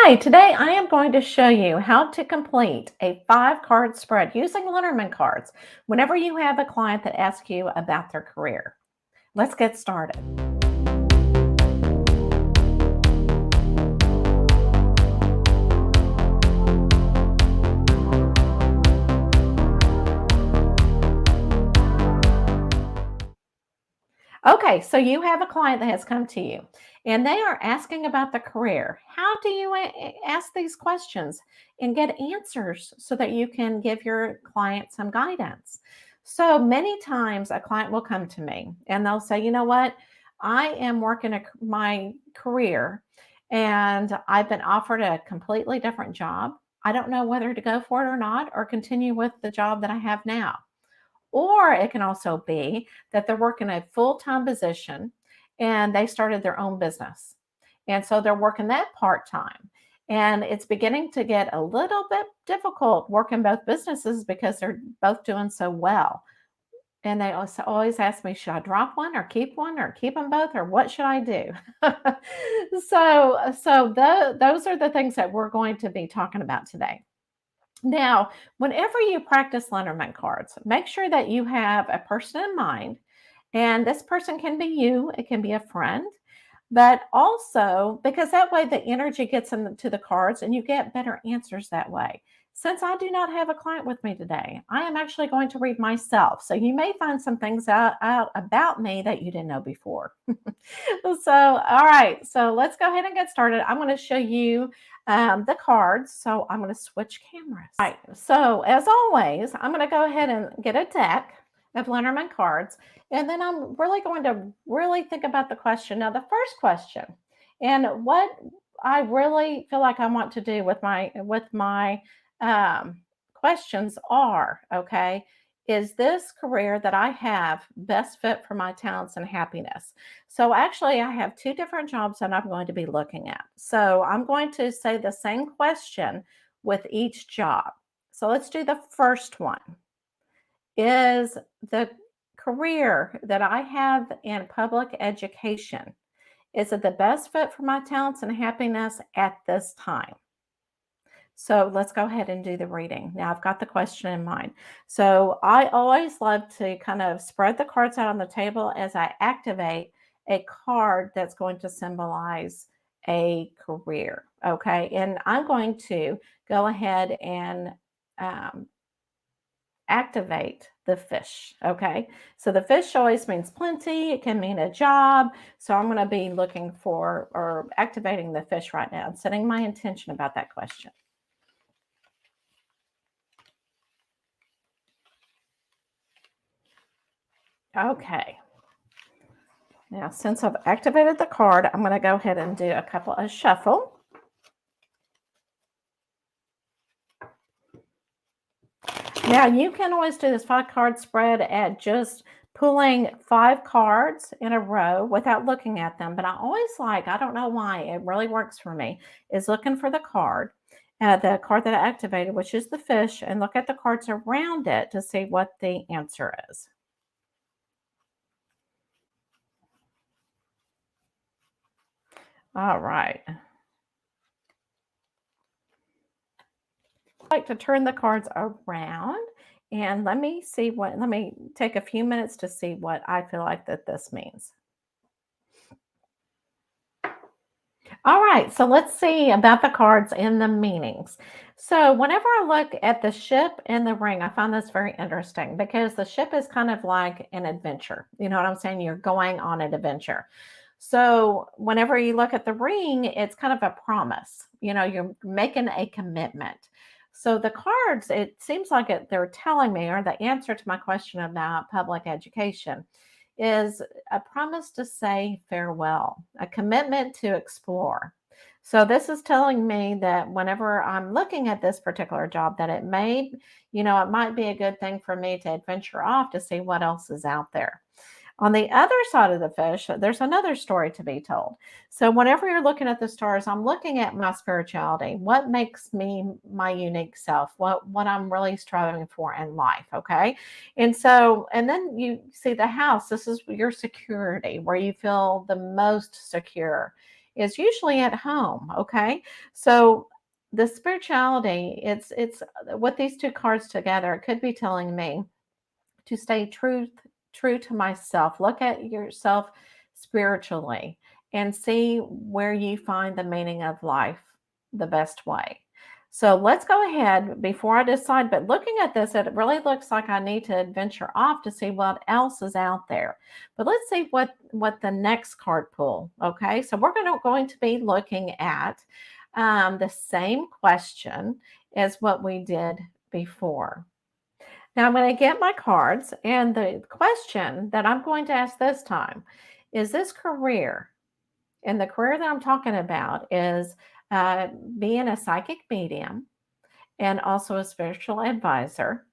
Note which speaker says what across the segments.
Speaker 1: Hi, today I am going to show you how to complete a 5 card spread using Lenormand cards whenever you have a client that asks you about their career. Let's get started. Okay, so you have a client that has come to you and they are asking about the career. How do you ask these questions and get answers so that you can give your client some guidance? So many times a client will come to me and they'll say, you know what, I am working my career and I've been offered a completely different job. I don't know whether to go for it or not, or continue with the job that I have now. Or it can also be that they're working a full-time position and they started their own business. And so they're working that part-time. And it's beginning to get a little bit difficult working both businesses because they're both doing so well. And they also always ask me, should I drop one or keep them both, or what should I do? Those are the things that we're going to be talking about today. Now, whenever you practice Lenormand cards, make sure that you have a person in mind. And this person can be you, it can be a friend, but also because that way the energy gets into the cards and you get better answers that way. Since I do not have a client with me today, I am actually going to read myself. So you may find some things out about me that you didn't know before. All right, so let's go ahead and get started. I'm going to show you the cards. So I'm going to switch cameras. All right, so as always, I'm going to go ahead and get a deck of Lenormand cards, and then I'm really going to really think about the question. Now, the first question, and what I really feel like I want to do with my questions are, okay, is this career that I have best fit for my talents and happiness? So actually, I have 2 different jobs that I'm going to be looking at. So I'm going to say the same question with each job. So let's do the first one. Is the career that I have in public education, is it the best fit for my talents and happiness at this time? So let's go ahead and do the reading. Now I've got the question in mind. So I always love to kind of spread the cards out on the table as I activate a card that's going to symbolize a career. Okay. And I'm going to go ahead and um, activate the fish. Okay. So the fish always means plenty. It can mean a job. So I'm going to be looking for or activating the fish right now and setting my intention about that question. Okay. Now, since I've activated the card, I'm going to go ahead and do a couple of shuffle. Now, you can always do this 5 card spread at just pulling 5 cards in a row without looking at them. But I always like, I don't know why, it really works for me, is looking for the card that I activated, which is the fish, and look at the cards around it to see what the answer is. All right. I like to turn the cards around and let me take a few minutes to see what I feel like that this means. All right, so let's see about the cards and the meanings. So whenever I look at the ship and the ring, I find this very interesting because the ship is kind of like an adventure. You know what I'm saying? You're going on an adventure. So whenever you look at the ring, it's kind of a promise. You know, you're making a commitment. So the cards, it seems like they're telling me, or the answer to my question about public education is a promise to say farewell, a commitment to explore. So this is telling me that whenever I'm looking at this particular job, that it might be a good thing for me to adventure off to see what else is out there. On the other side of the fish, there's another story to be told. So, whenever you're looking at the stars, I'm looking at my spirituality. What makes me my unique self? What I'm really striving for in life. Okay. And then you see the house. This is your security, where you feel the most secure. is usually at home. Okay. So the spirituality, it's what these two cards together, it could be telling me to stay true to myself. Look at yourself spiritually and see where you find the meaning of life the best way. So let's go ahead before I decide. But looking at this, it really looks like I need to venture off to see what else is out there. But let's see what the next card pull. Okay, so we're going to be looking at the same question as what we did before. Now I'm going to get my cards, and the question that I'm going to ask this time is this career. And the career that I'm talking about is uh, being a psychic medium and also a spiritual advisor.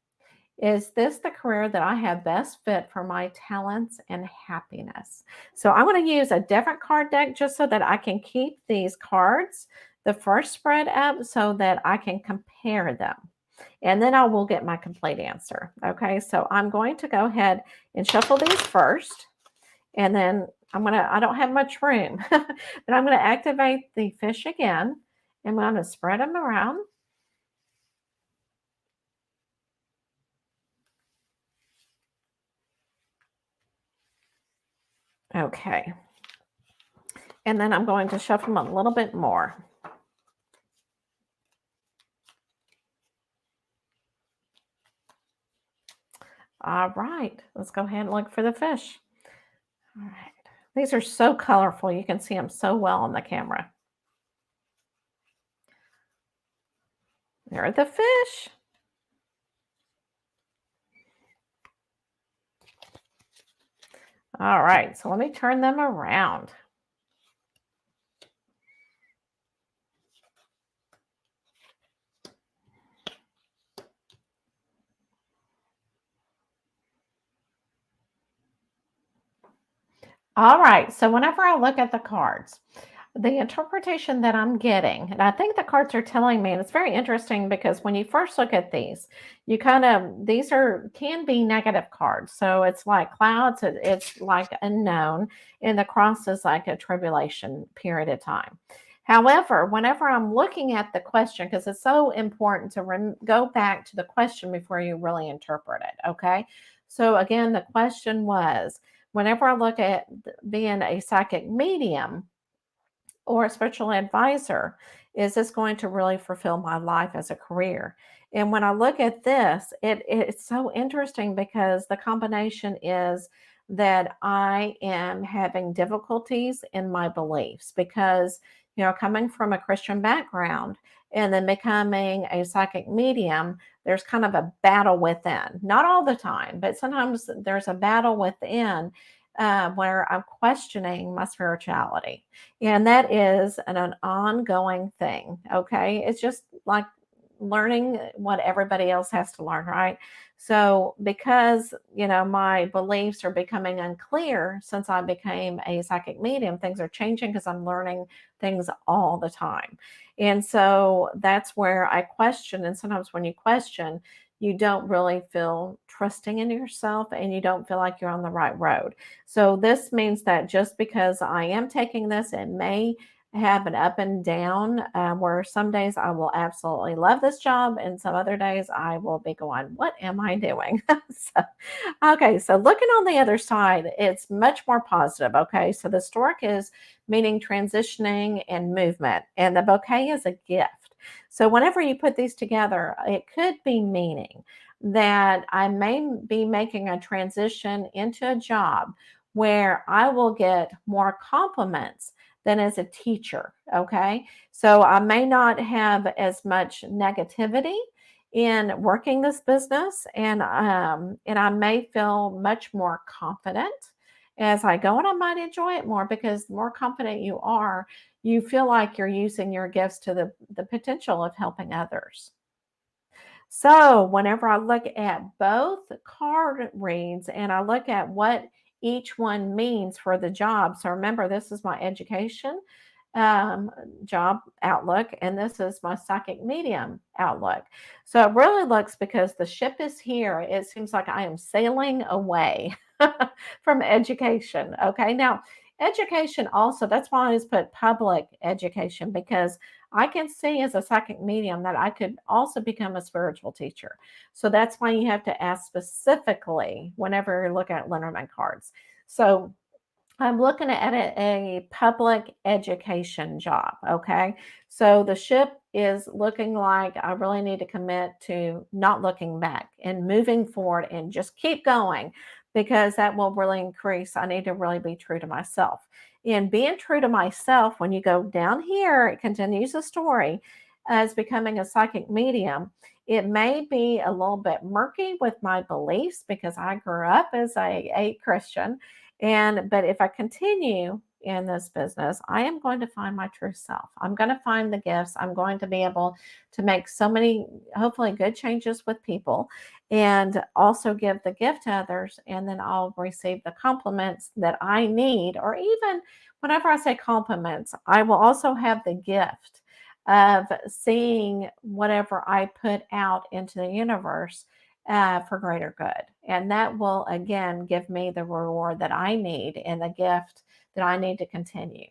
Speaker 1: Is this the career that I have best fit for my talents and happiness? So I'm going to use a different card deck just so that I can keep these cards, the first spread up, so that I can compare them. And then I will get my complete answer. Okay, so I'm going to go ahead and shuffle these first. And then I don't have much room, but I'm going to activate the fish again. And I'm going to spread them around. Okay. And then I'm going to shuffle them a little bit more. All right, let's go ahead and look for the fish. All right. These are so colorful. You can see them so well on the camera. There are the fish. All right, so let me turn them around. All right, so whenever I look at the cards, the interpretation that I'm getting, and I think the cards are telling me, and it's very interesting because when you first look at these, you kind of, these are, can be negative cards. So it's like clouds, it's like unknown, and the cross is like a tribulation period of time. However, whenever I'm looking at the question, because it's so important to go back to the question before you really interpret it, okay? So again, the question was, whenever I look at being a psychic medium, or a spiritual advisor, is this going to really fulfill my life as a career? And when I look at this, it's so interesting because the combination is that I am having difficulties in my beliefs because, coming from a Christian background and then becoming a psychic medium, there's kind of a battle within. Not all the time, but sometimes there's a battle within where I'm questioning my spirituality. And that is an ongoing thing. Okay. It's just like learning what everybody else has to learn, right? So, because, my beliefs are becoming unclear since I became a psychic medium, things are changing because I'm learning things all the time. And so that's where I question. And sometimes when you question, you don't really feel trusting in yourself and you don't feel like you're on the right road. So this means that just because I am taking this, it may have an up and down where some days I will absolutely love this job and some other days I will be going, what am I doing? so, okay, so looking on the other side, it's much more positive. Okay, so the stork is meaning transitioning and movement, and the bouquet is a gift. So whenever you put these together, it could be meaning that I may be making a transition into a job where I will get more compliments than as a teacher. Okay. So I may not have as much negativity in working this business, and I may feel much more confident as I go, and I might enjoy it more because the more confident you are, you feel like you're using your gifts to the potential of helping others. So, whenever I look at both card reads and I look at what each one means for the job, so remember, this is my education um, job outlook, and this is my psychic medium outlook. So, it really looks because the ship is here, it seems like I am sailing away from education. Okay, now education also, that's why I always put public education, because I can see as a psychic medium that I could also become a spiritual teacher. So that's why you have to ask specifically whenever you look at Lenormand cards. So I'm looking at a public education job. Okay. So the ship is looking like I really need to commit to not looking back and moving forward and just keep going, because that will really increase. I need to really be true to myself. And being true to myself, when you go down here, it continues the story as becoming a psychic medium. It may be a little bit murky with my beliefs because I grew up as a Christian, and but if I continue in this business, I am going to find my true self. I'm going to find the gifts. I'm going to be able to make so many, hopefully, good changes with people, and also give the gift to others. And then I'll receive the compliments that I need, or even whenever I say compliments, I will also have the gift of seeing whatever I put out into the universe for greater good. And that will, again, give me the reward that I need and the gift that I need to continue.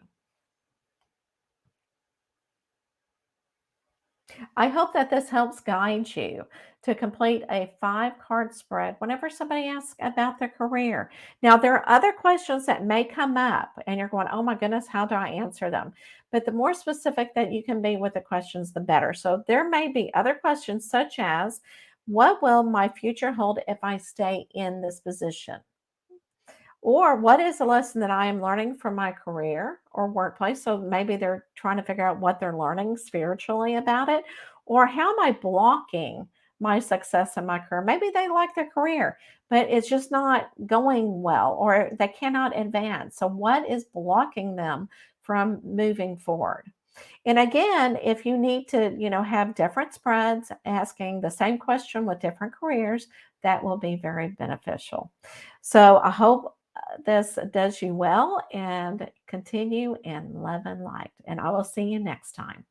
Speaker 1: I hope that this helps guide you to complete a 5 card spread whenever somebody asks about their career. Now, there are other questions that may come up, and you're going, oh my goodness, how do I answer them? But the more specific that you can be with the questions, the better. So, there may be other questions such as, what will my future hold if I stay in this position? Or what is the lesson that I am learning from my career or workplace? So maybe they're trying to figure out what they're learning spiritually about it. Or how am I blocking my success in my career? Maybe they like their career, but it's just not going well, or they cannot advance. So what is blocking them from moving forward? And again, if you need to, have different spreads asking the same question with different careers, that will be very beneficial. So I hope this does you well, and continue in love and light. And I will see you next time.